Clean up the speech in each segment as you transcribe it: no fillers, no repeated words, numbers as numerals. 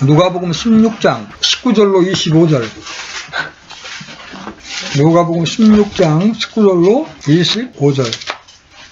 누가복음 16장 19절로 25절. 누가복음 16장 19절로 25절.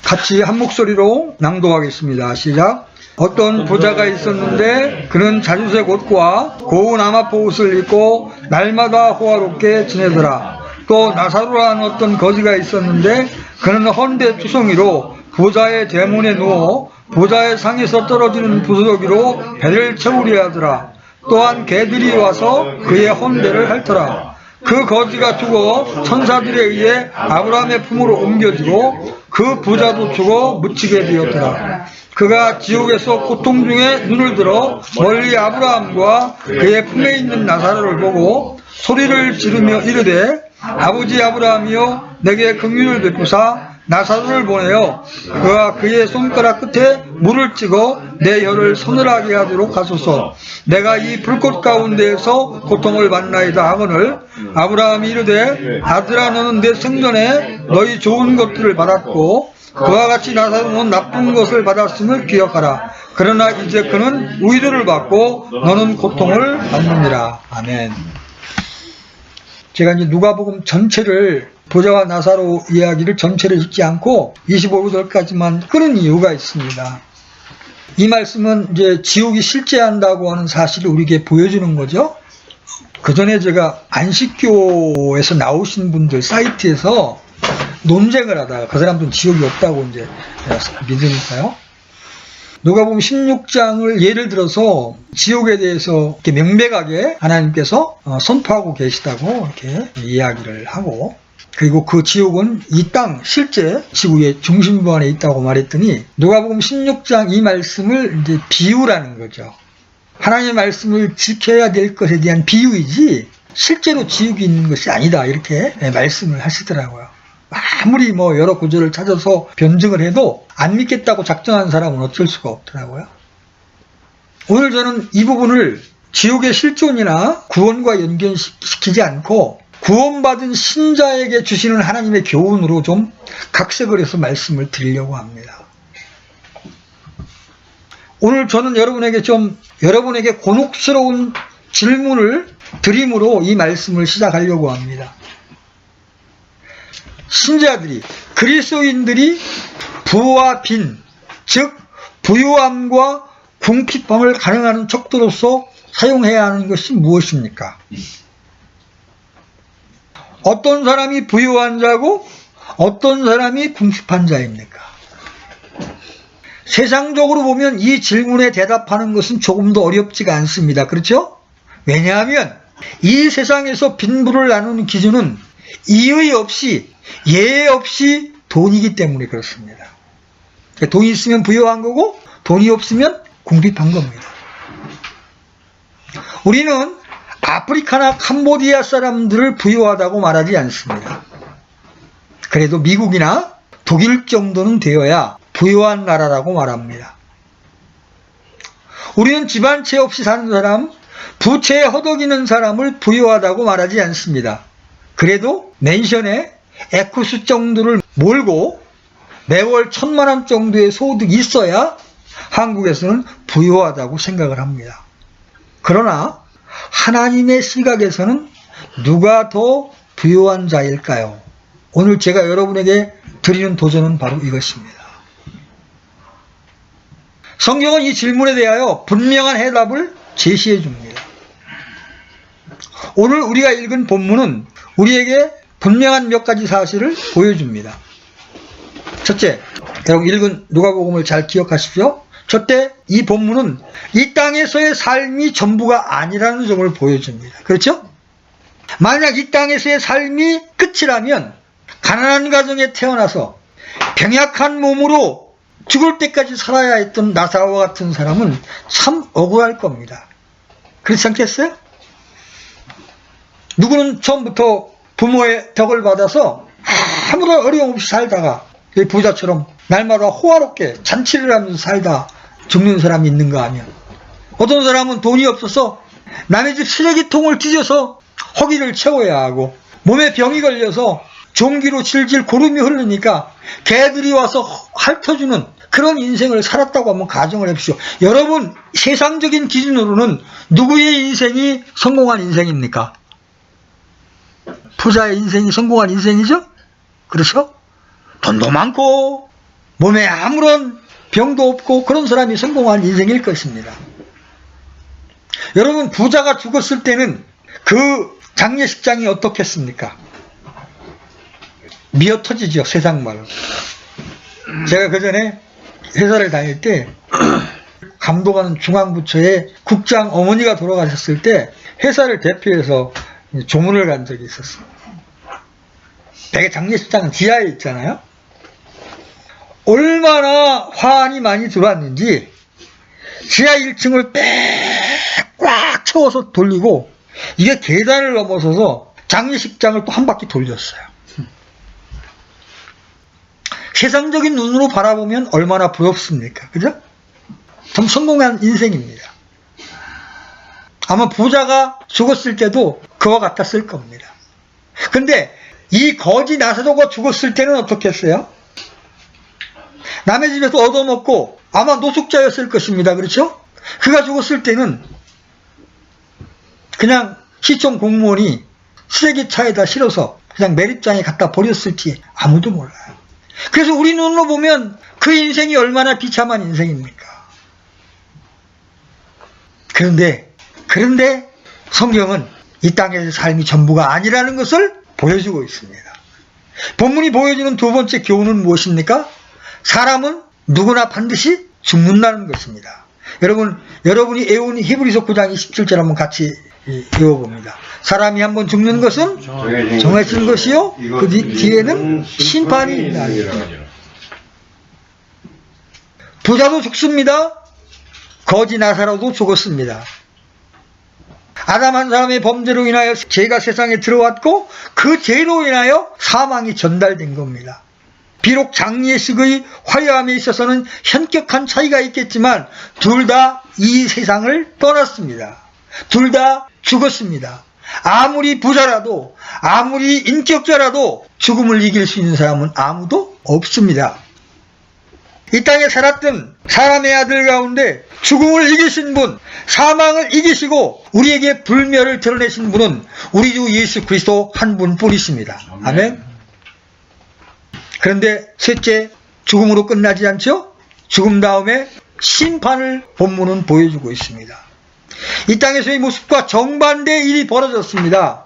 같이 한 목소리로 낭독하겠습니다. 시작. 어떤 부자가 있었는데 그는 자주색 옷과 고운 아마포 옷을 입고 날마다 호화롭게 지내더라. 또 나사로라는 어떤 거지가 있었는데 그는 헌데 투성이로 부자의 대문에 누워 부자의 상에서 떨어지는 부스러기로 배를 채우려 하더라. 또한 개들이 와서 그의 헌대를 핥더라. 그 거지가 죽어 천사들에 의해 아브라함의 품으로 옮겨지고 그 부자도 죽어 묻히게 되었더라. 그가 지옥에서 고통 중에 눈을 들어 멀리 아브라함과 그의 품에 있는 나사로를 보고 소리를 지르며 이르되 아버지 아브라함이여 내게 긍휼을 베푸사 나사로를 보내어 그가 그의 손가락 끝에 물을 찍어 내 혀를 서늘하게 하도록 하소서. 내가 이 불꽃 가운데에서 고통을 받나이다 하거늘 아브라함이 이르되 아들아 너는 내 생전에 너희 좋은 것들을 받았고 그와 같이 나사로는 나쁜 것을 받았음을 기억하라. 그러나 이제 그는 의도를 받고 너는 고통을 받느니라. 아멘. 제가 이제 누가복음 전체를 부자와 나사로 이야기를 전체를 읽지 않고 25절까지만 끄는 이유가 있습니다. 이 말씀은 이제 지옥이 실제한다고 하는 사실을 우리에게 보여주는 거죠. 그 전에 제가 안식교에서 나오신 분들 사이트에서 논쟁을 하다가 그 사람들은 지옥이 없다고 이제 믿으니까요. 누가복음 16장을 예를 들어서 지옥에 대해서 이렇게 명백하게 하나님께서 선포하고 계시다고 이렇게 이야기를 하고, 그리고 그 지옥은 이 땅 실제 지구의 중심부 안에 있다고 말했더니 누가복음 16장 이 말씀을 이제 비유라는 거죠. 하나님의 말씀을 지켜야 될 것에 대한 비유이지 실제로 지옥이 있는 것이 아니다 이렇게 말씀을 하시더라고요. 아무리 여러 구절을 찾아서 변증을 해도 안 믿겠다고 작정한 사람은 어쩔 수가 없더라고요. 오늘 저는 이 부분을 지옥의 실존이나 구원과 연결시키지 않고 구원받은 신자에게 주시는 하나님의 교훈으로 좀 각색을 해서 말씀을 드리려고 합니다. 오늘 저는 여러분에게 곤혹스러운 질문을 드림으로 이 말씀을 시작하려고 합니다. 신자들이, 그리스도인들이 부와 빈, 즉 부유함과 궁핍함을 가능하는 척도로서 사용해야 하는 것이 무엇입니까? 어떤 사람이 부유한 자고 어떤 사람이 궁핍한 자입니까? 세상적으로 보면 이 질문에 대답하는 것은 조금 더 어렵지가 않습니다. 그렇죠? 왜냐하면 이 세상에서 빈부를 나누는 기준은 이의 없이 예외 없이 돈이기 때문에 그렇습니다. 돈이 있으면 부유한 거고 돈이 없으면 궁핍한 겁니다. 우리는 아프리카나 캄보디아 사람들을 부유하다고 말하지 않습니다. 그래도 미국이나 독일 정도는 되어야 부유한 나라라고 말합니다. 우리는 집 한 채 없이 사는 사람, 부채에 허덕이는 사람을 부유하다고 말하지 않습니다. 그래도 맨션에 에쿠스 정도를 몰고 매월 1,000만 원 정도의 소득이 있어야 한국에서는 부유하다고 생각을 합니다. 그러나 하나님의 시각에서는 누가 더 부유한 자일까요? 오늘 제가 여러분에게 드리는 도전은 바로 이것입니다. 성경은 이 질문에 대하여 분명한 해답을 제시해 줍니다. 오늘 우리가 읽은 본문은 우리에게 분명한 몇 가지 사실을 보여줍니다. 첫째, 여러분 읽은 누가복음을 잘 기억하십시오. 첫째, 이 본문은 이 땅에서의 삶이 전부가 아니라는 점을 보여줍니다. 그렇죠? 만약 이 땅에서의 삶이 끝이라면 가난한 가정에 태어나서 병약한 몸으로 죽을 때까지 살아야 했던 나사로와 같은 사람은 참 억울할 겁니다. 그렇지 않겠어요? 누구는 처음부터 부모의 덕을 받아서 아무런 어려움 없이 살다가 부자처럼 날마다 호화롭게 잔치를 하면서 살다 죽는 사람이 있는가 하면, 어떤 사람은 돈이 없어서 남의 집 쓰레기통을 뒤져서 허기를 채워야 하고, 몸에 병이 걸려서 종기로 질질 고름이 흐르니까 개들이 와서 핥아주는 그런 인생을 살았다고 한번 가정을 해보시오. 여러분, 세상적인 기준으로는 누구의 인생이 성공한 인생입니까? 부자의 인생이 성공한 인생이죠? 그렇죠? 돈도 많고 몸에 아무런 병도 없고 그런 사람이 성공한 인생일 것입니다. 여러분, 부자가 죽었을 때는 그 장례식장이 어떻겠습니까? 미어 터지죠, 세상 말로. 제가 그 전에 회사를 다닐 때 감독하는 중앙부처에 국장 어머니가 돌아가셨을 때 회사를 대표해서 조문을 간 적이 있었어요. 대개 장례식장은 지하에 있잖아요. 얼마나 화환이 많이 들어왔는지 지하 1층을 꽉 채워서 돌리고 이게 계단을 넘어서서 장례식장을 또 한 바퀴 돌렸어요. 세상적인 눈으로 바라보면 얼마나 부럽습니까? 그죠? 참 성공한 인생입니다. 아마 부자가 죽었을 때도 그와 같았을 겁니다. 근데 이 거지 나사로가 죽었을 때는 어떻게 했어요? 남의 집에서 얻어먹고 아마 노숙자였을 것입니다. 그렇죠? 그가 죽었을 때는 그냥 시청 공무원이 쓰레기차에다 실어서 그냥 매립장에 갖다 버렸을지 아무도 몰라요. 그래서 우리 눈으로 보면 그 인생이 얼마나 비참한 인생입니까? 그런데 성경은 이 땅에서의 삶이 전부가 아니라는 것을 보여주고 있습니다. 본문이 보여주는 두 번째 교훈은 무엇입니까? 사람은 누구나 반드시 죽는다는 것입니다. 여러분이 애운 히브리서 9장 27절 한번 같이 읽어봅니다. 사람이 한번 죽는 것은 정해진 것이요 그 뒤에는 심판이 있다. 부자도 죽습니다. 거지 나사로도 죽었습니다. 아담 한 사람의 범죄로 인하여 죄가 세상에 들어왔고 그 죄로 인하여 사망이 전달된 겁니다. 비록 장례식의 화려함에 있어서는 현격한 차이가 있겠지만 둘 다 이 세상을 떠났습니다. 둘 다 죽었습니다. 아무리 부자라도 아무리 인격자라도 죽음을 이길 수 있는 사람은 아무도 없습니다. 이 땅에 살았던 사람의 아들 가운데 죽음을 이기신 분, 사망을 이기시고 우리에게 불멸을 드러내신 분은 우리 주 예수 그리스도 한 분뿐이십니다. 아멘. 그런데 셋째, 죽음으로 끝나지 않죠? 죽음 다음에 심판을 본문은 보여주고 있습니다. 이 땅에서의 모습과 정반대의 일이 벌어졌습니다.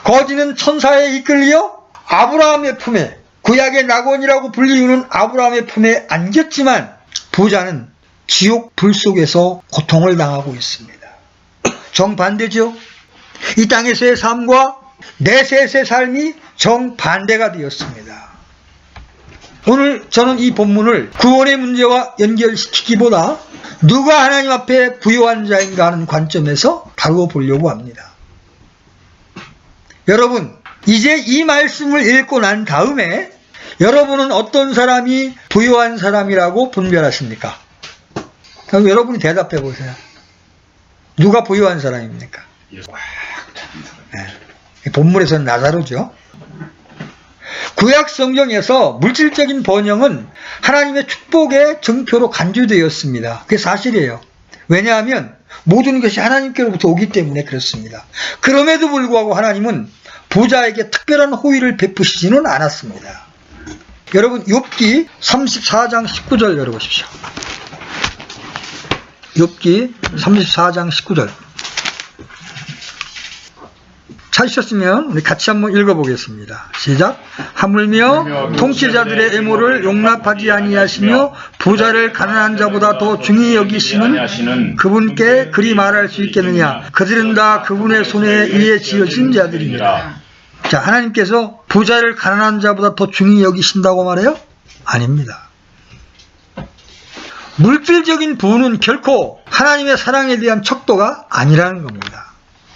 거지는 천사에 이끌려 아브라함의 품에, 구약의 낙원이라고 불리우는 아브라함의 품에 안겼지만 부자는 지옥 불 속에서 고통을 당하고 있습니다. 정반대죠. 이 땅에서의 삶과 내셋의 삶이 정반대가 되었습니다. 오늘 저는 이 본문을 구원의 문제와 연결시키기보다 누가 하나님 앞에 부요한 자인가 하는 관점에서 다루어 보려고 합니다. 여러분, 이제 이 말씀을 읽고 난 다음에 여러분은 어떤 사람이 부요한 사람이라고 분별하십니까? 그럼 여러분이 대답해 보세요. 누가 부요한 사람입니까? 네. 본문에서는 나사로죠. 구약 성경에서 물질적인 번영은 하나님의 축복의 증표로 간주되었습니다. 그게 사실이에요. 왜냐하면 모든 것이 하나님께로부터 오기 때문에 그렇습니다. 그럼에도 불구하고 하나님은 부자에게 특별한 호의를 베푸시지는 않았습니다. 여러분, 욥기 34장 19절 열어보십시오. 욥기 34장 19절. 찾으셨으면 우리 같이 한번 읽어보겠습니다. 시작. 하물며 통치자들의 애모를 용납하지 아니하시며 부자를 가난한 자보다 더 중히 여기시는 그분께 그리 말할 수 있겠느냐. 그들은 다 그분의 손에 의해 지어진 자들입니다. 자, 하나님께서 부자를 가난한 자보다 더 중히 여기신다고 말해요? 아닙니다. 물질적인 부는 결코 하나님의 사랑에 대한 척도가 아니라는 겁니다.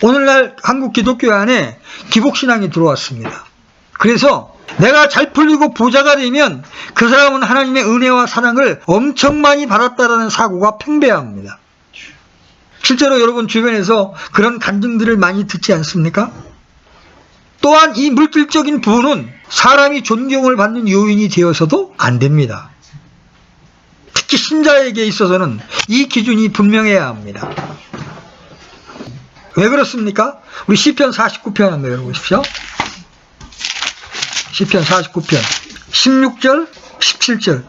오늘날 한국 기독교 안에 기복신앙이 들어왔습니다. 그래서 내가 잘 풀리고 부자가 되면 그 사람은 하나님의 은혜와 사랑을 엄청 많이 받았다라는 사고가 팽배합니다. 실제로 여러분 주변에서 그런 간증들을 많이 듣지 않습니까? 또한 이 물질적인 부는 사람이 존경을 받는 요인이 되어서도 안 됩니다. 특히 신자에게 있어서는 이 기준이 분명해야 합니다. 왜 그렇습니까? 우리 시편 49편 한번 열어보십시오. 시편 49편 16절 17절.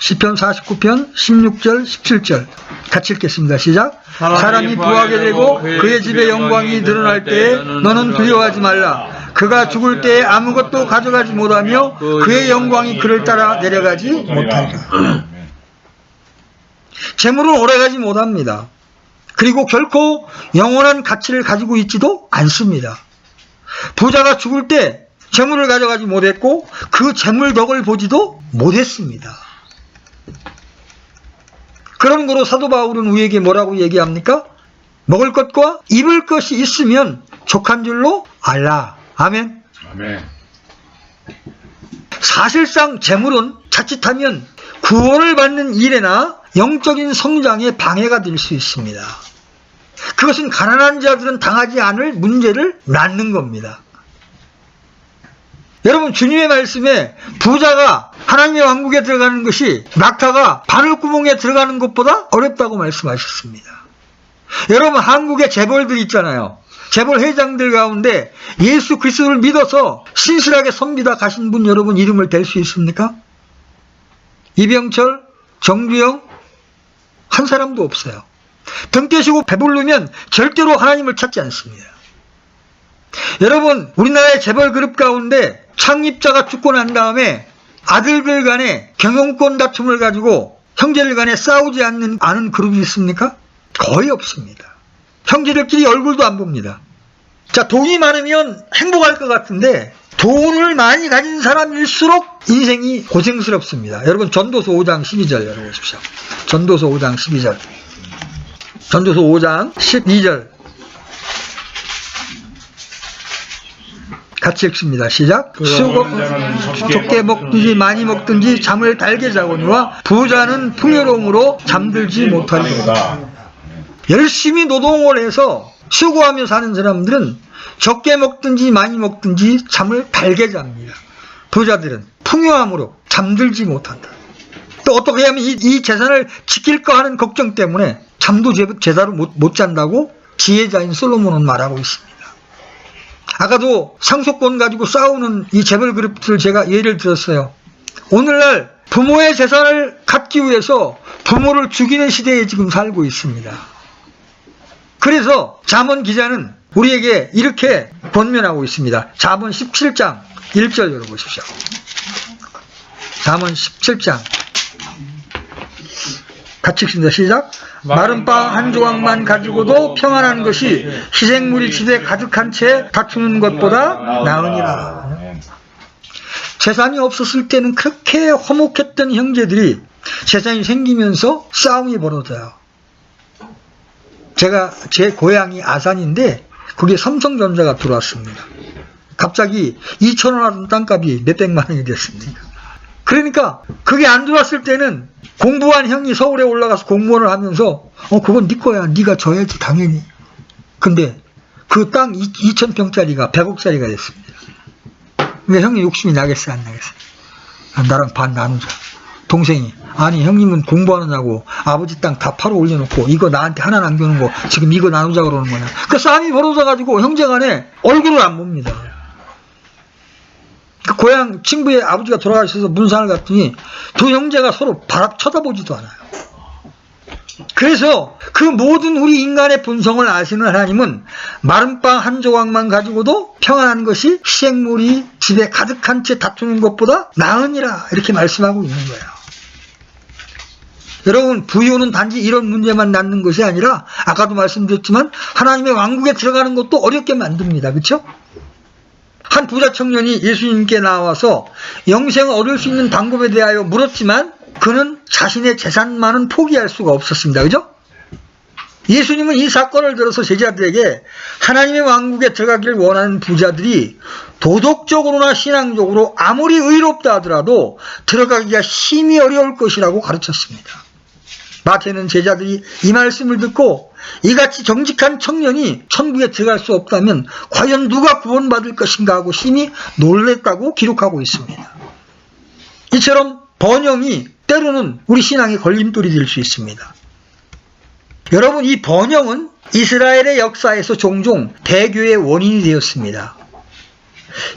시편 49편 16절 17절 같이 읽겠습니다. 시작. 사람이 부하게 되고 그의 집의 영광이 드러날 때에 너는 두려워하지 말라. 그가 죽을 때에 아무것도 가져가지 못하며 그의 영광이 그를 따라 내려가지 못하리라. 재물은 오래가지 못합니다. 그리고 결코 영원한 가치를 가지고 있지도 않습니다. 부자가 죽을 때 재물을 가져가지 못했고 그 재물 덕을 보지도 못했습니다. 그런 거로 사도 바울은 우리에게 뭐라고 얘기합니까? 먹을 것과 입을 것이 있으면 족한 줄로 알라. 아멘. 아멘. 사실상 재물은 자칫하면 구원을 받는 일에나 영적인 성장에 방해가 될 수 있습니다. 그것은 가난한 자들은 당하지 않을 문제를 낳는 겁니다. 여러분, 주님의 말씀에 부자가 하나님의 왕국에 들어가는 것이 낙타가 바늘구멍에 들어가는 것보다 어렵다고 말씀하셨습니다. 여러분, 한국에 재벌들 있잖아요. 재벌 회장들 가운데 예수 그리스도를 믿어서 신실하게 섬기다 가신 분 여러분 이름을 댈 수 있습니까? 이병철, 정주영 한 사람도 없어요. 등 떼시고 배부르면 절대로 하나님을 찾지 않습니다. 여러분, 우리나라의 재벌 그룹 가운데 창립자가 죽고 난 다음에 아들들 간에 경영권 다툼을 가지고 형제들 간에 싸우지 않은 그룹이 있습니까? 거의 없습니다. 형제들끼리 얼굴도 안 봅니다. 자, 돈이 많으면 행복할 것 같은데 돈을 많이 가진 사람일수록 인생이 고생스럽습니다. 여러분, 전도서 5장 12절 열어보십시오. 전도서 5장 12절. 전도서 5장 12절 같이 읽습니다. 시작. 적게 먹든지 많이 먹든지 잠을 달게 자거니와 부자는 풍요로움으로 잠들지 못하리로다. 열심히 노동을 해서 수고하며 사는 사람들은 적게 먹든지 많이 먹든지 잠을 달게 잡니다. 부자들은 풍요함으로 잠들지 못한다. 또 어떻게 하면 이 재산을 지킬까 하는 걱정 때문에 잠도 제대로 못 잔다고 지혜자인 솔로몬은 말하고 있습니다. 아까도 상속권 가지고 싸우는 이 재벌 그룹들 제가 예를 들었어요. 오늘날 부모의 재산을 갖기 위해서 부모를 죽이는 시대에 지금 살고 있습니다. 그래서 잠언 기자는 우리에게 이렇게 권면하고 있습니다. 잠언 17장 1절 열어보십시오. 잠언 17장 같이 읽습니다. 시작. 마른 빵 한 조각만 가지고도 평안한 것이 희생물이 집에 가득한 채 다투는 것보다 나으니라. 재산이 없었을 때는 그렇게 화목했던 형제들이 재산이 생기면서 싸움이 벌어져요. 제 고향이 아산인데 거기에 삼성전자가 들어왔습니다. 갑자기 2,000원 하던 땅값이 몇백만 원이 됐습니다. 그러니까 그게 안 들어왔을 때는 공부한 형이 서울에 올라가서 공무원을 하면서 그건 네 거야. 네가 져야지 당연히. 근데 그 땅 2,000평짜리가 100억짜리가 됐습니다. 근데 형이 욕심이 나겠어요? 안 나겠어요? 나랑 반 나누자. 동생이 아니 형님은 공부하느냐고 아버지 땅 다 팔아 올려놓고 이거 나한테 하나 남겨놓은 거 지금 이거 나누자 그러는 거냐. 그 싸움이 벌어져가지고 형제간에 얼굴을 안 봅니다. 그 고향 친구의 아버지가 돌아가셔서 문상을 갔더니 두 형제가 서로 쳐다보지도 않아요. 그래서 그 모든 우리 인간의 본성을 아시는 하나님은 마른 빵 한 조각만 가지고도 평안한 것이 희생물이 집에 가득한 채 다투는 것보다 나으니라 이렇게 말씀하고 있는 거예요. 여러분, 부유는 단지 이런 문제만 낳는 것이 아니라 아까도 말씀드렸지만 하나님의 왕국에 들어가는 것도 어렵게 만듭니다. 그렇죠? 한 부자 청년이 예수님께 나와서 영생을 얻을 수 있는 방법에 대하여 물었지만 그는 자신의 재산만은 포기할 수가 없었습니다. 그죠? 예수님은 이 사건을 들어서 제자들에게 하나님의 왕국에 들어가기를 원하는 부자들이 도덕적으로나 신앙적으로 아무리 의롭다 하더라도 들어가기가 심히 어려울 것이라고 가르쳤습니다. 마태는 제자들이 이 말씀을 듣고 이같이 정직한 청년이 천국에 들어갈 수 없다면 과연 누가 구원받을 것인가 하고 심히 놀랬다고 기록하고 있습니다. 이처럼 번영이 때로는 우리 신앙의 걸림돌이 될 수 있습니다. 여러분, 이 번영은 이스라엘의 역사에서 종종 배교의 원인이 되었습니다.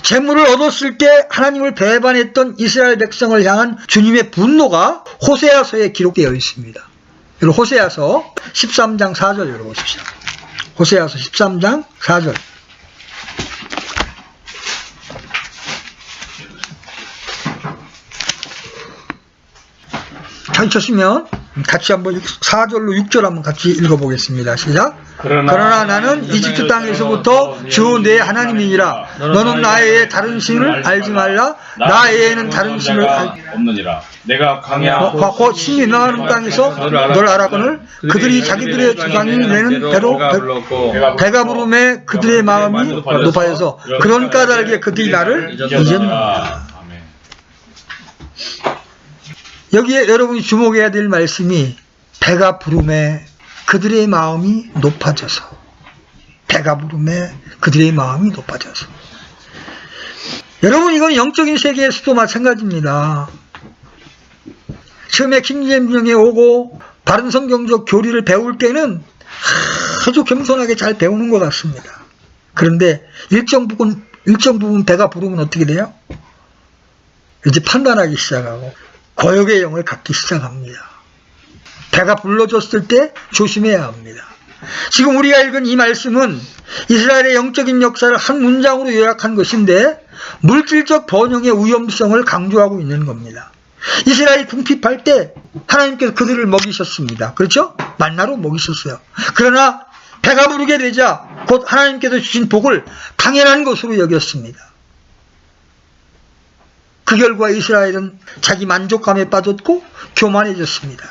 재물을 얻었을 때 하나님을 배반했던 이스라엘 백성을 향한 주님의 분노가 호세아서에 기록되어 있습니다. 여러분, 호세아서 13장 4절 열어보십시오. 호세아서 13장 4절. 찾으셨으면 같이 한번 4절로 6절 한번 같이 읽어보겠습니다. 시작. 그러나 나는 이집트 땅에서부터 주 내 하나님이니라. 너는 나 외에 다른 신을 알지 말라. 나 외에는 다른 신을 없느니라. 내가 광야 곧 신이 나가는 땅에서 널 알아거늘 그들이 자기들의 조상이 내는 대로 배가 부름에 그들의 마음이 높아져서 그런 까닭에 그들이 나를 잊었느니라. 여기에 여러분이 주목해야 될 말씀이 배가 부름에 그들의 마음이 높아져서, 배가 부름에 그들의 마음이 높아져서. 여러분, 이건 영적인 세계에서도 마찬가지입니다. 처음에 킹제임스에 오고 바른 성경적 교리를 배울 때는 아주 겸손하게 잘 배우는 것 같습니다. 그런데 일정 부분 배가 부르면 어떻게 돼요? 이제 판단하기 시작하고 거역의 영을 갖기 시작합니다. 배가 불러줬을 때 조심해야 합니다. 지금 우리가 읽은 이 말씀은 이스라엘의 영적인 역사를 한 문장으로 요약한 것인데 물질적 번영의 위험성을 강조하고 있는 겁니다. 이스라엘이 궁핍할 때 하나님께서 그들을 먹이셨습니다. 그렇죠? 만나로 먹이셨어요. 그러나 배가 부르게 되자 곧 하나님께서 주신 복을 당연한 것으로 여겼습니다. 그 결과 이스라엘은 자기 만족감에 빠졌고 교만해졌습니다.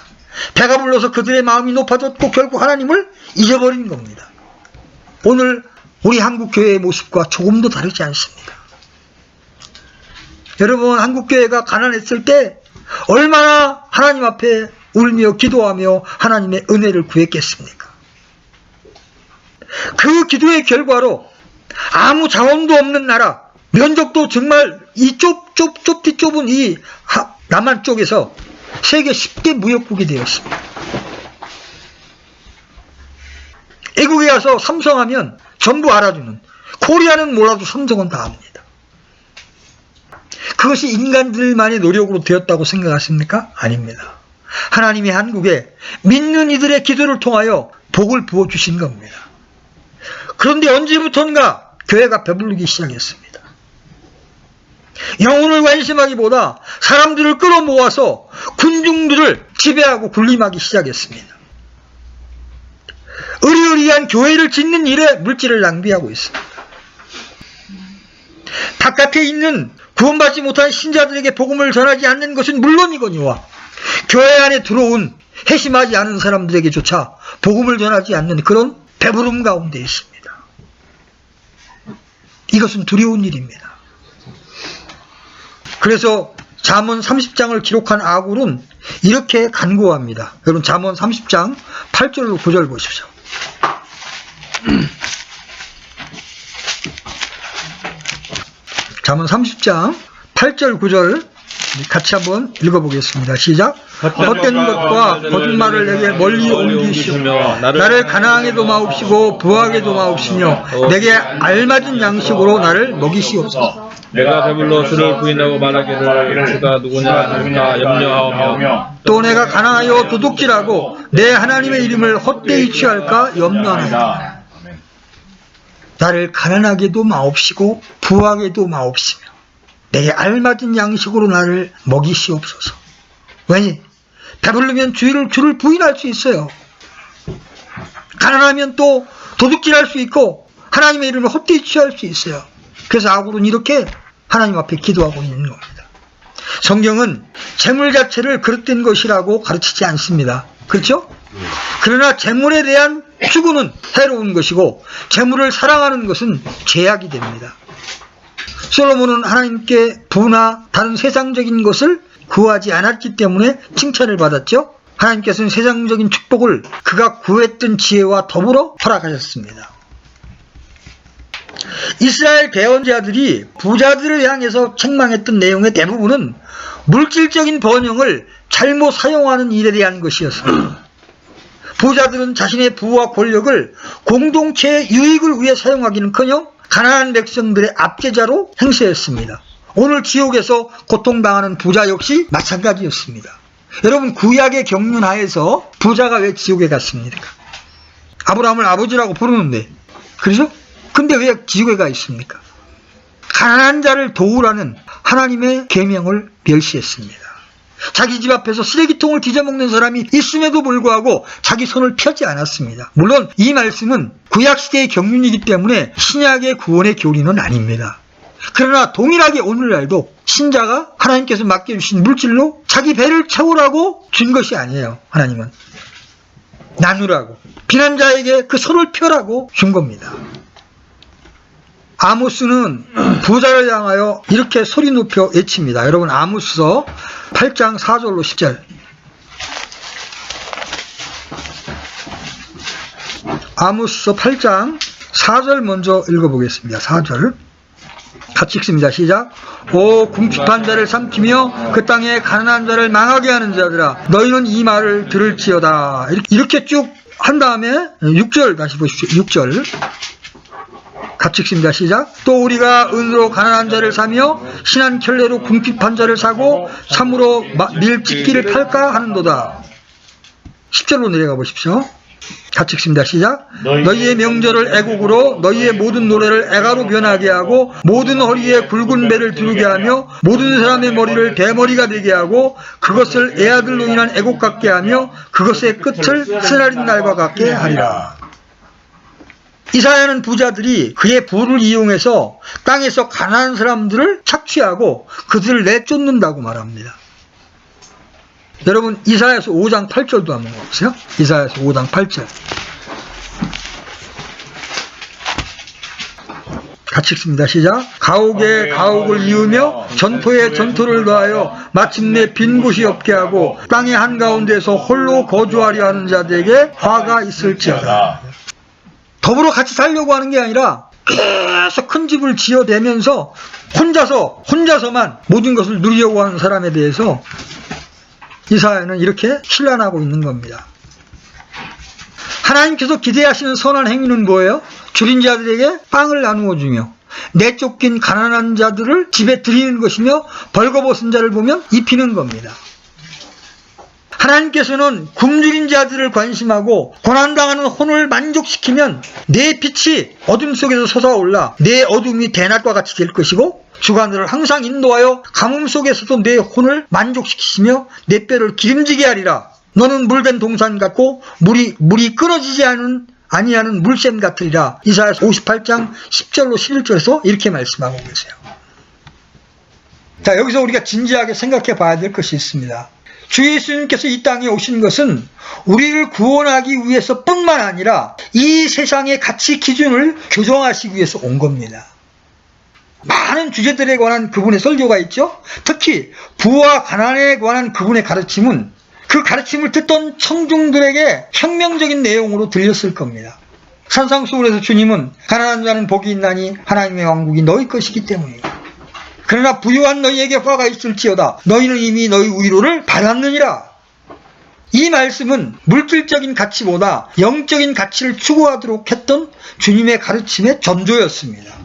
배가 불러서 그들의 마음이 높아졌고 결국 하나님을 잊어버린 겁니다. 오늘 우리 한국교회의 모습과 조금도 다르지 않습니다. 여러분, 한국교회가 가난했을 때 얼마나 하나님 앞에 울며 기도하며 하나님의 은혜를 구했겠습니까? 그 기도의 결과로 아무 자원도 없는 나라, 면적도 정말 이 좁은 이 남한 쪽에서 세계 10대 무역국이 되었습니다. 애국에 가서 삼성하면 전부 알아주는, 코리아는 몰라도 삼성은 다 압니다. 그것이 인간들만의 노력으로 되었다고 생각하십니까? 아닙니다. 하나님이 한국에 믿는 이들의 기도를 통하여 복을 부어주신 겁니다. 그런데 언제부턴가 교회가 배부르기 시작했습니다. 영혼을 관심하기보다 사람들을 끌어모아서 군중들을 지배하고 군림하기 시작했습니다. 의리의리한 교회를 짓는 일에 물질을 낭비하고 있습니다. 바깥에 있는 구원받지 못한 신자들에게 복음을 전하지 않는 것은 물론이거니와 교회 안에 들어온 회심하지 않은 사람들에게조차 복음을 전하지 않는 그런 배부름 가운데 있습니다. 이것은 두려운 일입니다. 그래서 잠언 30장을 기록한 아굴은 이렇게 간구합니다. 여러분, 잠언 30장 8절로 9절 보십시오. 잠언 30장 8절 9절 같이 한번 읽어보겠습니다. 시작. 헛된 것과 거짓말을 내게 멀리 옮기시며 나를 가난하게도 마옵시고 부하게도 마옵시며 내게 알맞은 양식으로 나를 먹이시옵소서. 내가 배불러 주를 부인하고 말하기를 주가 누구냐 할까 염려하오며 또 내가 가난하여 도둑질하고 내 하나님의 이름을 헛되이 취할까 염려하나이다. 나를 가난하게도 마옵시고 부하게도 마옵시며 내게 알맞은 양식으로 나를 먹이시옵소서. 왜니? 배부르면 주를 부인할 수 있어요. 가난하면 또 도둑질할 수 있고 하나님의 이름을 헛되이 취할 수 있어요. 그래서 아굴은 이렇게 하나님 앞에 기도하고 있는 겁니다. 성경은 재물 자체를 그릇된 것이라고 가르치지 않습니다. 그렇죠? 그러나 재물에 대한 추구는 해로운 것이고 재물을 사랑하는 것은 죄악이 됩니다. 솔로몬은 하나님께 부나 다른 세상적인 것을 구하지 않았기 때문에 칭찬을 받았죠. 하나님께서는 세상적인 축복을 그가 구했던 지혜와 더불어 허락하셨습니다. 이스라엘 배언자들이 부자들을 향해서 책망했던 내용의 대부분은 물질적인 번영을 잘못 사용하는 일에 대한 것이었습니다. 부자들은 자신의 부와 권력을 공동체의 유익을 위해 사용하기는커녕 가난한 백성들의 압제자로 행세했습니다. 오늘 지옥에서 고통당하는 부자 역시 마찬가지였습니다. 여러분, 구약의 경륜하에서 부자가 왜 지옥에 갔습니까? 아브라함을 아버지라고 부르는데, 그렇죠? 근데 왜 지옥에 가 있습니까? 가난한 자를 도우라는 하나님의 계명을 멸시했습니다. 자기 집 앞에서 쓰레기통을 뒤져먹는 사람이 있음에도 불구하고 자기 손을 펴지 않았습니다. 물론 이 말씀은 구약시대의 경륜이기 때문에 신약의 구원의 교리는 아닙니다. 그러나 동일하게 오늘날도 신자가 하나님께서 맡겨주신 물질로 자기 배를 채우라고 준 것이 아니에요. 하나님은 나누라고, 비난자에게 그 손을 펴라고 준 겁니다. 아모스는 부자를 향하여 이렇게 소리 높여 외칩니다. 여러분, 아모스서 8장 4절로 10절. 아모스서 8장 4절 먼저 읽어보겠습니다. 4절 같이 읽습니다. 시작. 오 궁핍한 자를 삼키며 그 땅에 가난한 자를 망하게 하는 자들아, 너희는 이 말을 들을지어다. 이렇게 쭉 한 다음에 6절 다시 보십시오. 6절 같이 읽습니다. 시작. 또 우리가 은으로 가난한 자를 사며 신한 켤레로 궁핍한 자를 사고 참으로 밀집기를 팔까 하는도다. 10절로 내려가 보십시오. 같이 읽습니다. 시작. 너희의 명절을 애곡으로, 너희의 모든 노래를 애가로 변하게 하고, 모든 허리에 굵은 배를 두르게 하며, 모든 사람의 머리를 대머리가 되게 하고, 그것을 애아들로 인한 애곡 같게 하며, 그것의 끝을 쓰나린 날과 같게 하리라. 이사야는 부자들이 그의 부를 이용해서 땅에서 가난한 사람들을 착취하고 그들을 내쫓는다고 말합니다. 여러분, 이사야서 5장 8절도 한번 보세요. 이사야서 5장 8절 같이 읽습니다. 시작. 가옥에 가옥을 이으며 전토에 전토를 더하여 마침내 빈 곳이 없게 하고 땅의 한가운데서 홀로 거주하려 하는 자들에게 화가 있을지어다. 더불어 같이 살려고 하는 게 아니라 계속 큰 집을 지어대면서 혼자서만 모든 것을 누리려고 하는 사람에 대해서 이사야는 이렇게 신란하고 있는 겁니다. 하나님께서 기대하시는 선한 행위는 뭐예요? 줄인 자들에게 빵을 나누어 주며 내쫓긴 가난한 자들을 집에 들이는 것이며 벌거벗은 자를 보면 입히는 겁니다. 하나님께서는 굶주린 자들을 관심하고 고난당하는 혼을 만족시키면 내 빛이 어둠 속에서 솟아올라 내 어둠이 대낮과 같이 될 것이고, 주관들을 항상 인도하여 가뭄 속에서도 내 혼을 만족시키시며 내 뼈를 기름지게 하리라. 너는 물된 동산 같고 물이 끊어지지 아니하는 물샘 같으리라. 이사야서 58장 10절로 11절에서 이렇게 말씀하고 계세요. 자, 여기서 우리가 진지하게 생각해 봐야 될 것이 있습니다. 주 예수님께서 이 땅에 오신 것은 우리를 구원하기 위해서 뿐만 아니라 이 세상의 가치 기준을 교정하시기 위해서 온 겁니다. 많은 주제들에 관한 그분의 설교가 있죠. 특히 부와 가난에 관한 그분의 가르침은 그 가르침을 듣던 청중들에게 혁명적인 내용으로 들렸을 겁니다. 산상수훈에서 주님은 가난한 자는 복이 있나니 하나님의 왕국이 너희 것이기 때문이다. 그러나 부유한 너희에게 화가 있을지어다. 너희는 이미 너희 위로를 받았느니라. 이 말씀은 물질적인 가치보다 영적인 가치를 추구하도록 했던 주님의 가르침의 전조였습니다.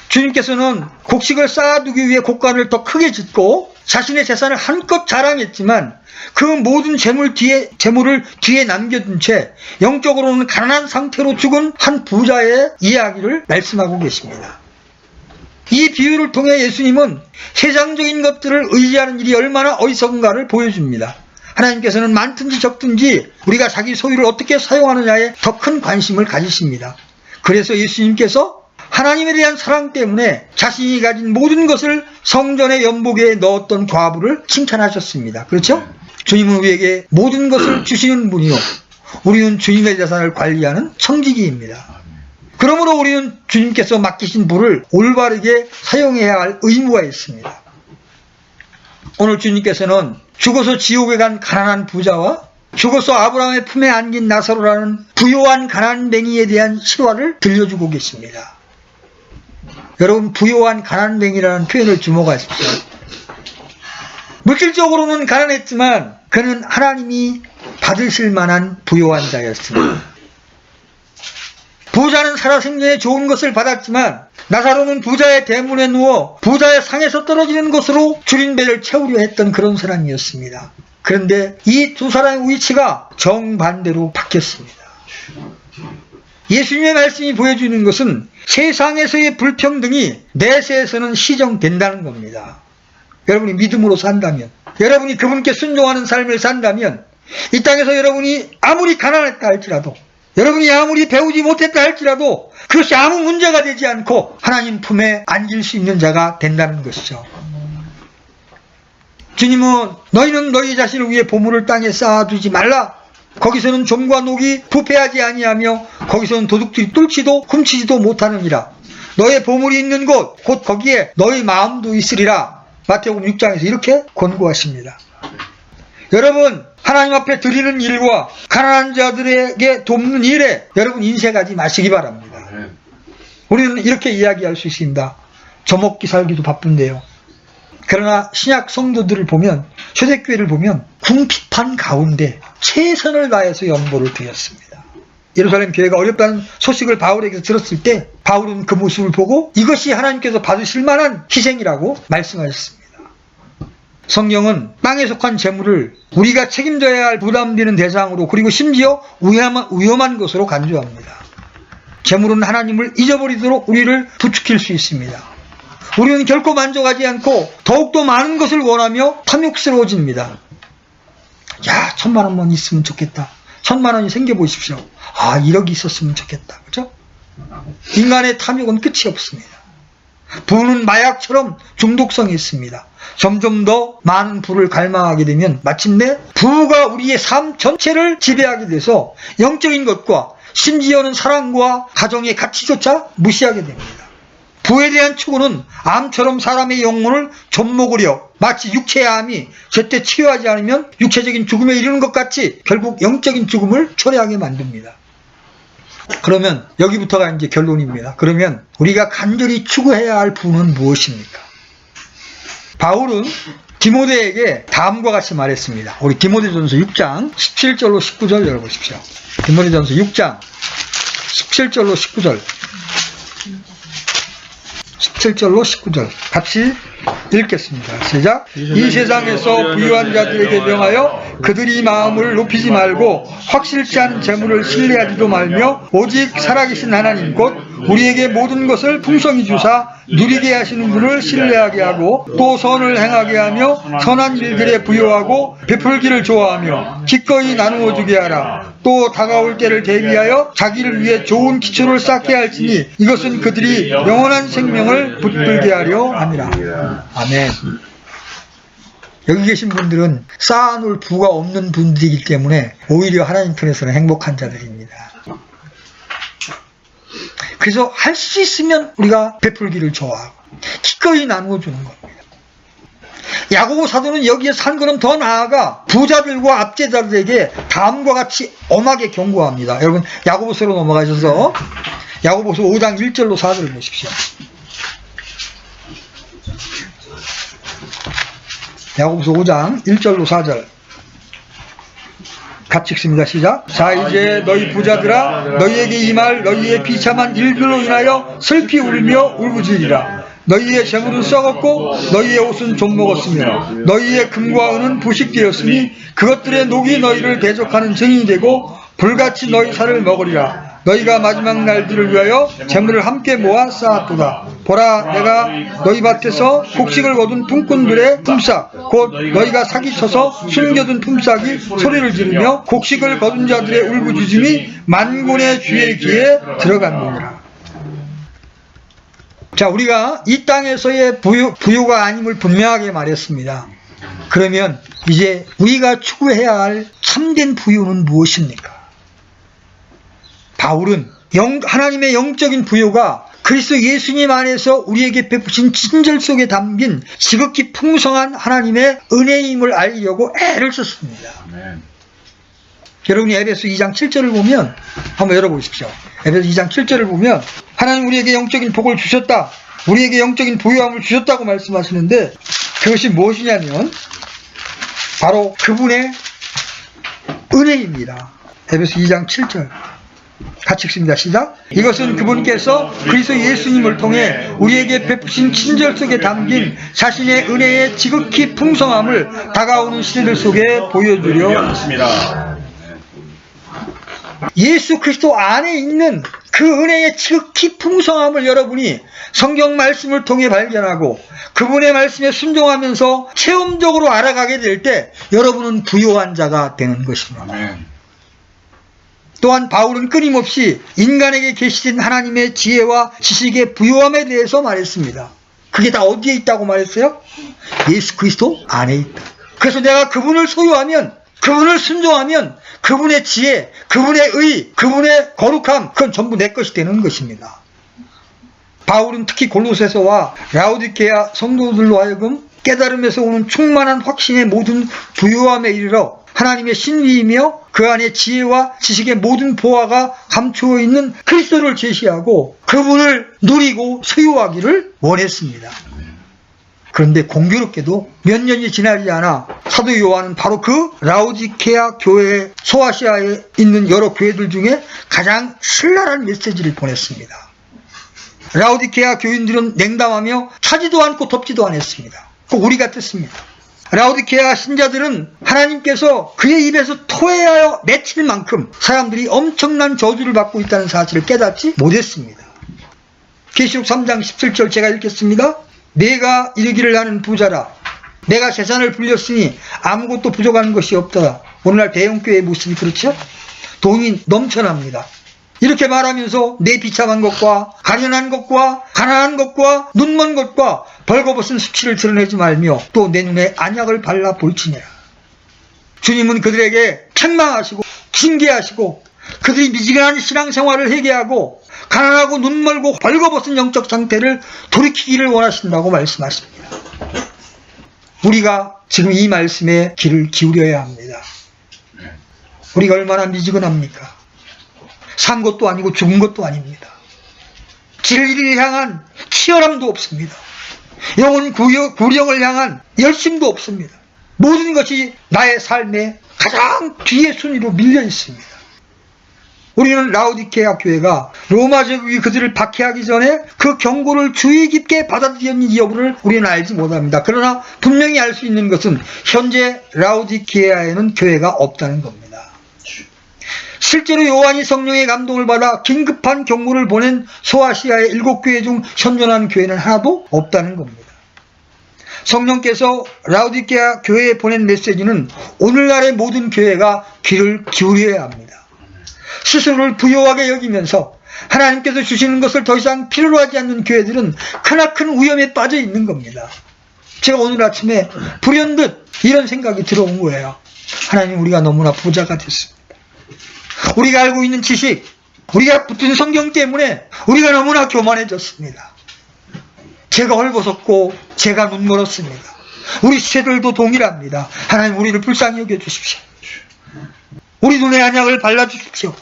주님께서는 곡식을 쌓아두기 위해 곡간을 더 크게 짓고 자신의 재산을 한껏 자랑했지만 그 모든 재물을 뒤에 남겨둔 채 영적으로는 가난한 상태로 죽은 한 부자의 이야기를 말씀하고 계십니다. 이 비유를 통해 예수님은 세상적인 것들을 의지하는 일이 얼마나 어리석은가를 보여줍니다. 하나님께서는 많든지 적든지 우리가 자기 소유를 어떻게 사용하느냐에 더 큰 관심을 가지십니다. 그래서 예수님께서 하나님에 대한 사랑 때문에 자신이 가진 모든 것을 성전의 연복에 넣었던 과부를 칭찬하셨습니다. 그렇죠? 주님은 우리에게 모든 것을 주시는 분이요, 우리는 주님의 재산을 관리하는 청지기입니다. 그러므로 우리는 주님께서 맡기신 부를 올바르게 사용해야 할 의무가 있습니다. 오늘 주님께서는 죽어서 지옥에 간 가난한 부자와 죽어서 아브라함의 품에 안긴 나사로라는 부요한 가난뱅이에 대한 실화를 들려주고 계십니다. 여러분, 부요한 가난뱅이라는 표현을 주목하십시오. 물질적으로는 가난했지만 그는 하나님이 받으실 만한 부요한 자였습니다. 부자는 살아생전에 좋은 것을 받았지만 나사로는 부자의 대문에 누워 부자의 상에서 떨어지는 것으로 줄인 배를 채우려 했던 그런 사람이었습니다. 그런데 이 두 사람의 위치가 정반대로 바뀌었습니다. 예수님의 말씀이 보여주는 것은 세상에서의 불평등이 내세에서는 시정된다는 겁니다. 여러분이 믿음으로 산다면, 여러분이 그분께 순종하는 삶을 산다면, 이 땅에서 여러분이 아무리 가난했다 할지라도, 여러분이 아무리 배우지 못했다 할지라도 그것이 아무 문제가 되지 않고 하나님 품에 안길 수 있는 자가 된다는 것이죠. 주님은 너희는 너희 자신을 위해 보물을 땅에 쌓아두지 말라. 거기서는 좀과 녹이 부패하지 아니하며 거기서는 도둑들이 뚫지도 훔치지도 못하느니라. 너의 보물이 있는 곳 곧 거기에 너희 마음도 있으리라. 마태복음 6장에서 이렇게 권고하십니다. 여러분, 하나님 앞에 드리는 일과 가난한 자들에게 돕는 일에 여러분 인색하지 마시기 바랍니다. 우리는 이렇게 이야기할 수 있습니다. 저 먹기 살기도 바쁜데요. 그러나 신약 성도들을 보면, 초대교회를 보면 궁핍한 가운데 최선을 다해서 연보를 드렸습니다. 예루살렘 교회가 어렵다는 소식을 바울에게서 들었을 때 바울은 그 모습을 보고 이것이 하나님께서 받으실 만한 희생이라고 말씀하셨습니다. 성경은 땅에 속한 재물을 우리가 책임져야 할 부담되는 대상으로, 그리고 심지어 위험한 것으로 간주합니다. 재물은 하나님을 잊어버리도록 우리를 부추길 수 있습니다. 우리는 결코 만족하지 않고 더욱더 많은 것을 원하며 탐욕스러워집니다. 야, 1000만 원만 있으면 좋겠다. 1000만 원이 생겨보십시오. 아, 1억이 있었으면 좋겠다. 그죠? 인간의 탐욕은 끝이 없습니다. 부는 마약처럼 중독성이 있습니다. 점점 더 많은 부를 갈망하게 되면 마침내 부가 우리의 삶 전체를 지배하게 돼서 영적인 것과 심지어는 사랑과 가정의 가치조차 무시하게 됩니다. 부에 대한 추구는 암처럼 사람의 영혼을 좀먹으려 마치 육체의 암이 제때 치료하지 않으면 육체적인 죽음에 이르는 것 같이 결국 영적인 죽음을 초래하게 만듭니다. 그러면 여기부터가 이제 결론입니다. 그러면 우리가 간절히 추구해야 할 부는 무엇입니까? 바울은 디모데에게 다음과 같이 말했습니다. 우리 디모데전서 6장 17절로 19절 열어보십시오. 디모데전서 6장 17절로 19절 17절로 19절 같이 읽겠습니다. 시작. 이 세상에서 부유한 자들에게 명하여 그들이 마음을 높이지 말고 확실치 않은 재물을 신뢰하지도 말며 오직 살아계신 하나님 곧 우리에게 모든 것을 풍성히 주사 누리게 하시는 분을 신뢰하게 하고 또 선을 행하게 하며 선한 일들에 부여하고 베풀기를 좋아하며 기꺼이 나누어 주게 하라. 또 다가올 때를 대비하여 자기를 위해 좋은 기초를 쌓게 할지니 이것은 그들이 영원한 생명을 붙들게 하려 함이라. 아멘. 여기 계신 분들은 쌓아놓을 부가 없는 분들이기 때문에 오히려 하나님 편에서는 행복한 자들입니다. 그래서 할 수 있으면 우리가 베풀기를 좋아하고 기꺼이 나누어주는 겁니다. 야고보 사도는 여기에서 한 걸음 더 나아가 부자들과 압제자들에게 다음과 같이 엄하게 경고합니다. 여러분 야고보서로 넘어가셔서 야고보서 5장 1절로 4절을 보십시오. 야고보서 5장 1절로 4절 같이 읽습니다. 시작. 자, 이제 너희 부자들아 너희에게 이 말 너희의 비참한 일들로 인하여 슬피 울며 울부짖으리라. 너희의 재물은 썩었고 너희의 옷은 좀 먹었으며 너희의 금과 은은 부식되었으니 그것들의 녹이 너희를 대적하는 증인이 되고 불같이 너희 살을 먹으리라. 너희가 마지막 날들을 위하여 재물을 함께 모아 쌓았도다. 보라, 내가 너희 밭에서 곡식을 거둔 품꾼들의 품삯 곧 너희가 사기쳐서 숨겨둔 품삯이 소리를 지르며 곡식을 거둔 자들의 울부짖음이 만군의 주의 귀에 들어갔느니라. 자, 우리가 이 땅에서의 부요가 아님을 분명하게 말했습니다. 그러면 이제 우리가 추구해야 할 참된 부요는 무엇입니까? 바울은 하나님의 영적인 부요가 그리스도 예수님 안에서 우리에게 베푸신 친절 속에 담긴 지극히 풍성한 하나님의 은혜임을 알리려고 애를 썼습니다. 아멘. 여러분이 에베소 2장 7절을 보면 한번 열어보십시오. 에베소 2장 7절을 보면 하나님 우리에게 영적인 복을 주셨다. 우리에게 영적인 부요함을 주셨다고 말씀하시는데 그것이 무엇이냐면 바로 그분의 은혜입니다. 에베소 2장 7절 같이 읽습니다. 시작. 이것은 그분께서 그리스도 예수님을 통해 우리에게 베푸신 친절 속에 담긴 자신의 은혜의 지극히 풍성함을 다가오는 시대들 속에 보여주려 하십니다. 예수 그리스도 안에 있는 그 은혜의 지극히 풍성함을 여러분이 성경 말씀을 통해 발견하고 그분의 말씀에 순종하면서 체험적으로 알아가게 될 때 여러분은 부요한 자가 되는 것입니다. 또한 바울은 끊임없이 인간에게 계시된 하나님의 지혜와 지식의 부요함에 대해서 말했습니다. 그게 다 어디에 있다고 말했어요? 예수 그리스도 안에 있다. 그래서 내가 그분을 소유하면, 그분을 순종하면 그분의 지혜, 그분의 의, 그분의 거룩함, 그건 전부 내 것이 되는 것입니다. 바울은 특히 골로새서와 라오디게아 성도들로 하여금 깨달음에서 오는 충만한 확신의 모든 부요함에 이르러 하나님의 신비이며 그 안에 지혜와 지식의 모든 보화가 감추어 있는 그리스도를 제시하고 그분을 누리고 소유하기를 원했습니다. 그런데 공교롭게도 몇 년이 지나지 않아 사도 요한은 바로 그 라오디게아 교회, 소아시아에 있는 여러 교회들 중에 가장 신랄한 메시지를 보냈습니다. 라오디게아 교인들은 냉담하며 차지도 않고 덮지도 않았습니다. 우리 같았습니다. 라오디게아 신자들은 하나님께서 그의 입에서 토해하여 맺힐 만큼 사람들이 엄청난 저주를 받고 있다는 사실을 깨닫지 못했습니다. 계시록 3장 17절 제가 읽겠습니다. 내가 이르기를 나는 부자라. 내가 재산을 불렸으니 아무것도 부족한 것이 없더라. 오늘날 대형교회의 모습이 그렇죠? 돈이 넘쳐납니다. 이렇게 말하면서 내 비참한 것과 가련한 것과 가난한 것과 눈먼 것과 벌거벗은 수치를 드러내지 말며 또 내 눈에 안약을 발라 볼지니라. 주님은 그들에게 책망하시고 징계하시고 그들이 미지근한 신앙생활을 회개하고 가난하고 눈멀고 벌거벗은 영적 상태를 돌이키기를 원하신다고 말씀하십니다. 우리가 지금 이 말씀에 귀를 기울여야 합니다. 우리가 얼마나 미지근합니까? 산 것도 아니고 죽은 것도 아닙니다. 진리를 향한 치열함도 없습니다. 영혼 구령을 향한 열심도 없습니다. 모든 것이 나의 삶의 가장 뒤에 순위로 밀려 있습니다. 우리는 라오디게아 교회가 로마 제국이 그들을 박해하기 전에 그 경고를 주의 깊게 받아들였는지 여부를 우리는 알지 못합니다. 그러나 분명히 알 수 있는 것은 현재 라오디게아에는 교회가 없다는 겁니다. 실제로 요한이 성령의 감동을 받아 긴급한 경고를 보낸 소아시아의 7교회 중 현존하는 교회는 하나도 없다는 겁니다. 성령께서 라오디게아 교회에 보낸 메시지는 오늘날의 모든 교회가 귀를 기울여야 합니다. 스스로를 부요하게 여기면서 하나님께서 주시는 것을 더 이상 필요로 하지 않는 교회들은 크나큰 위험에 빠져 있는 겁니다. 제가 오늘 아침에 불현듯 이런 생각이 들어온 거예요. 하나님, 우리가 너무나 부자가 됐습니다. 우리가 알고 있는 지식, 우리가 붙은 성경 때문에 우리가 너무나 교만해졌습니다. 제가 헐벗었고 제가 눈멀었습니다. 우리 시체들도 동일합니다. 하나님, 우리를 불쌍히 여겨주십시오. 우리 눈에 안약을 발라주십시오.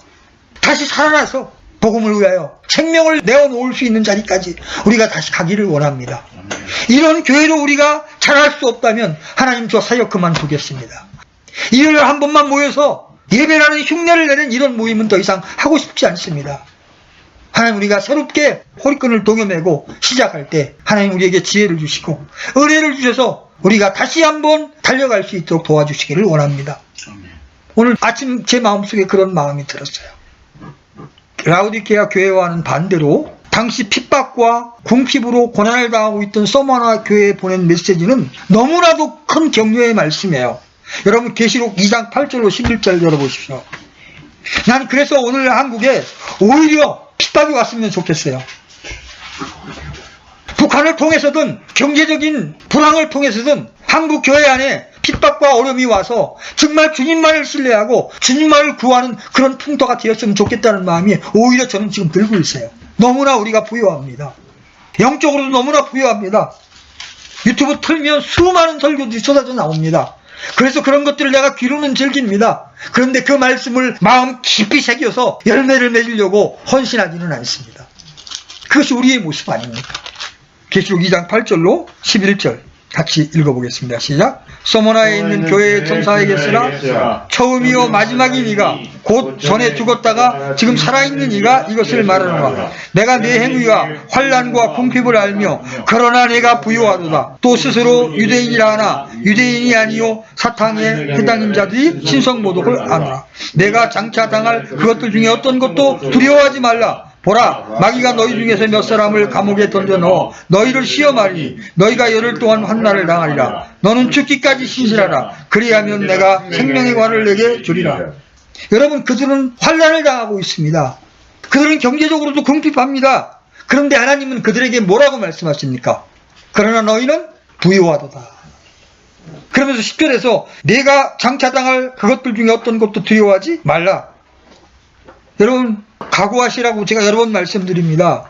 다시 살아나서 복음을 위하여 생명을 내어놓을 수 있는 자리까지 우리가 다시 가기를 원합니다. 이런 교회로 우리가 잘할 수 없다면 하나님, 저 사역 그만두겠습니다. 일요일에 한 번만 모여서 예배라는 흉내를 내는 이런 모임은 더 이상 하고 싶지 않습니다. 하나님, 우리가 새롭게 허리끈을 동여매고 시작할 때 하나님 우리에게 지혜를 주시고 은혜를 주셔서 우리가 다시 한번 달려갈 수 있도록 도와주시기를 원합니다. 오늘 아침 제 마음속에 그런 마음이 들었어요. 라오디게아 교회와는 반대로 당시 핍박과 궁핍으로 고난을 당하고 있던 서머나 교회에 보낸 메시지는 너무나도 큰 격려의 말씀이에요. 여러분, 계시록 2장 8절로 11절 열어보십시오. 난 그래서 오늘 한국에 오히려 핍박이 왔으면 좋겠어요. 북한을 통해서든 경제적인 불황을 통해서든 한국 교회 안에 핍박과 어려움이 와서 정말 주님만을 신뢰하고 주님만을 구하는 그런 풍토가 되었으면 좋겠다는 마음이 오히려 저는 지금 들고 있어요. 너무나 우리가 부유합니다. 영적으로도 너무나 부유합니다. 유튜브 틀면 수많은 설교들이 쏟아져 나옵니다. 그래서 그런 것들을 내가 귀로는 즐깁니다. 그런데 그 말씀을 마음 깊이 새겨서 열매를 맺으려고 헌신하지는 않습니다. 그것이 우리의 모습 아닙니까? 계시록 2장 8절로 11절 같이 읽어보겠습니다. 시작. 소모나에 있는 교회의 천사에게 쓰라. 처음이요 마지막인 이가 곧 전에 죽었다가 지금 살아있는 이가 이것을 말하노라. 내가 네 행위와 환난과 궁핍을 알며 그러나 내가 부요하도다. 또 스스로 유대인이라 하나 유대인이 아니요 사탕에 해당인 자들이 신성모독을 아노라. 내가 장차 당할 그것들 중에 어떤 것도 두려워하지 말라. 보라, 마귀가 너희 중에서 몇 사람을 감옥에 던져 넣어 너희를 시험하리니 너희가 열흘 동안 환난을 당하리라. 너는 죽기까지 신실하라. 그리하면 내가 생명의 관을 내게 주리라. 여러분, 그들은 환난을 당하고 있습니다. 그들은 경제적으로도 궁핍합니다. 그런데 하나님은 그들에게 뭐라고 말씀하십니까? 그러나 너희는 부요하도다. 그러면서 10절에서 내가 장차 당할 그것들 중에 어떤 것도 두려워하지 말라. 여러분, 각오하시라고 제가 여러 번 말씀드립니다.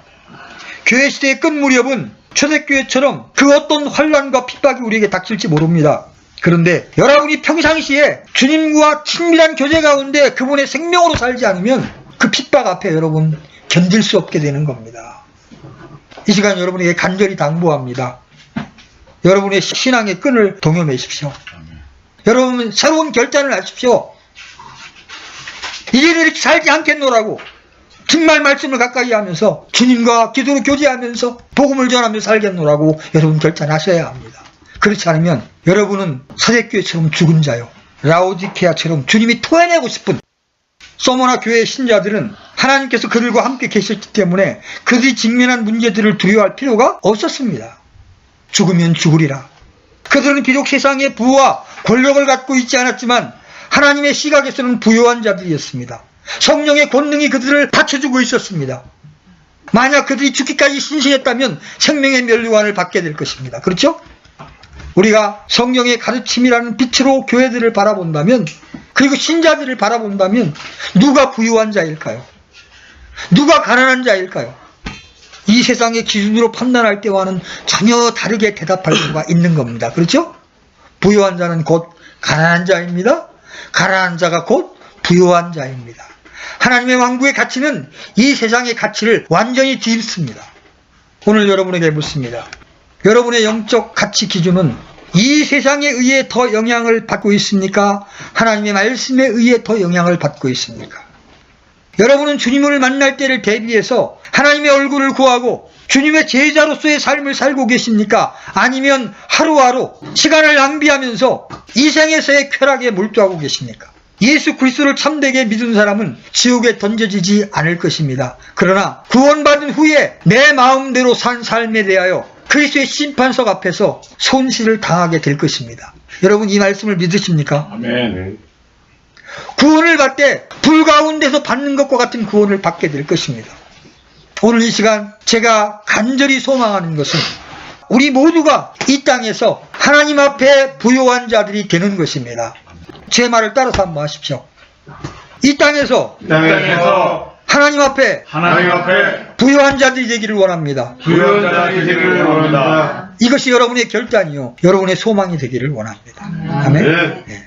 교회 시대의 끝 무렵은 초대교회처럼 그 어떤 환난과 핍박이 우리에게 닥칠지 모릅니다. 그런데 여러분이 평상시에 주님과 친밀한 교제 가운데 그분의 생명으로 살지 않으면 그 핍박 앞에 여러분 견딜 수 없게 되는 겁니다. 이 시간 여러분에게 간절히 당부합니다. 여러분의 신앙의 끈을 동여매십시오. 여러분 새로운 결단을 하십시오. 이제는 이렇게 살지 않겠노라고 정말 말씀을 가까이 하면서 주님과 기도로 교제하면서 복음을 전하며 살겠노라고 여러분 결단하셔야 합니다. 그렇지 않으면 여러분은 사대교회처럼 죽은 자요, 라오디케아처럼 주님이 토해내고 싶은 소모나 교회의 신자들은 하나님께서 그들과 함께 계셨기 때문에 그들이 직면한 문제들을 두려워할 필요가 없었습니다. 죽으면 죽으리라. 그들은 비록 세상의 부와 권력을 갖고 있지 않았지만 하나님의 시각에서는 부요한 자들이었습니다. 성령의 권능이 그들을 받쳐주고 있었습니다. 만약 그들이 죽기까지 신실했다면 생명의 면류관을 받게 될 것입니다. 그렇죠? 우리가 성령의 가르침이라는 빛으로 교회들을 바라본다면, 그리고 신자들을 바라본다면 누가 부유한 자일까요? 누가 가난한 자일까요? 이 세상의 기준으로 판단할 때와는 전혀 다르게 대답할 수가 있는 겁니다. 그렇죠? 부유한 자는 곧 가난한 자입니다. 가난한 자가 곧 부유한 자입니다. 하나님의 왕국의 가치는 이 세상의 가치를 완전히 뒤집습니다. 오늘 여러분에게 묻습니다. 여러분의 영적 가치 기준은 이 세상에 의해 더 영향을 받고 있습니까? 하나님의 말씀에 의해 더 영향을 받고 있습니까? 여러분은 주님을 만날 때를 대비해서 하나님의 얼굴을 구하고 주님의 제자로서의 삶을 살고 계십니까? 아니면 하루하루 시간을 낭비하면서 이 생에서의 쾌락에 몰두하고 계십니까? 예수 그리스도를 참되게 믿은 사람은 지옥에 던져지지 않을 것입니다. 그러나 구원받은 후에 내 마음대로 산 삶에 대하여 그리스도의 심판석 앞에서 손실을 당하게 될 것입니다. 여러분, 이 말씀을 믿으십니까? 아멘. 구원을 받되 불 가운데서 받는 것과 같은 구원을 받게 될 것입니다. 오늘 이 시간 제가 간절히 소망하는 것은 우리 모두가 이 땅에서 하나님 앞에 부요한 자들이 되는 것입니다. 제 말을 따라서 한번 하십시오. 이 땅에서 하나님 앞에 부요한 자들이 되기를 원합니다. 이것이 여러분의 결단이요, 여러분의 소망이 되기를 원합니다. 아멘.